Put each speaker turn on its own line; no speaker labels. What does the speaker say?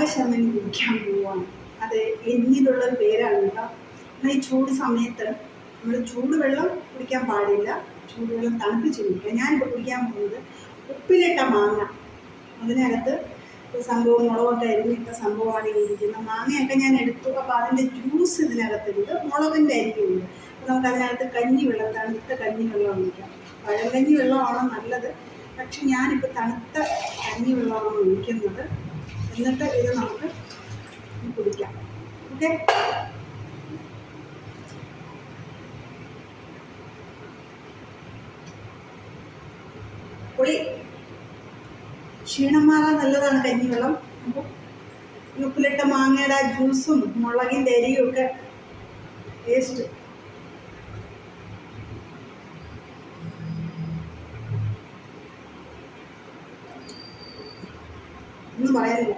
നാഗശർമ്മന് കുടിക്കാൻ പോവാണ്. അത് എന്നിലുള്ളൊരു പേരാണ് കേട്ടോ. എന്നാൽ ഈ ചൂട് സമയത്ത് നമ്മൾ ചൂടുവെള്ളം കുടിക്കാൻ പാടില്ല, ചൂടുവെള്ളം തണുപ്പിച്ച് കുടിക്കുക. ഞാനിപ്പോൾ കുടിക്കാൻ പോകുന്നത് ഉപ്പിലിട്ട മാങ്ങ, അതിനകത്ത് സംഭവം മുളകൊക്കെ അരിഞ്ഞിട്ട സംഭവമാണ് ഇരിക്കുന്നത്. മാങ്ങയൊക്കെ ഞാൻ എടുത്തു. അപ്പോൾ അതിൻ്റെ ജ്യൂസ് ഇതിനകത്തുണ്ട്, മുളകിൻ്റെ അരിയുണ്ട്. അപ്പോൾ നമുക്ക് അതിനകത്ത് കഞ്ഞിവെള്ളം, തണുത്ത കഞ്ഞിവെള്ളം ഒഴിക്കാം. പഴങ്കഞ്ഞി വെള്ളമാണ് നല്ലത്, പക്ഷെ ഞാനിപ്പോൾ തണുത്ത കഞ്ഞിവെള്ളമാണ് ഒഴിക്കുന്നത്. എന്നിട്ട് ഇത് നമുക്ക് കുടിക്കാം. ഓക്കെ, പൊളി. ക്ഷീണം മാറാൻ നല്ലതാണ് കഞ്ഞിവെള്ളം. അപ്പോൾ ഉപ്പിലിട്ട മാങ്ങയുടെ ജ്യൂസും മുളകിൻ്റെ അരിയും ഒക്കെ ടേസ്റ്റ്. ഒന്നും പറയാനില്ല.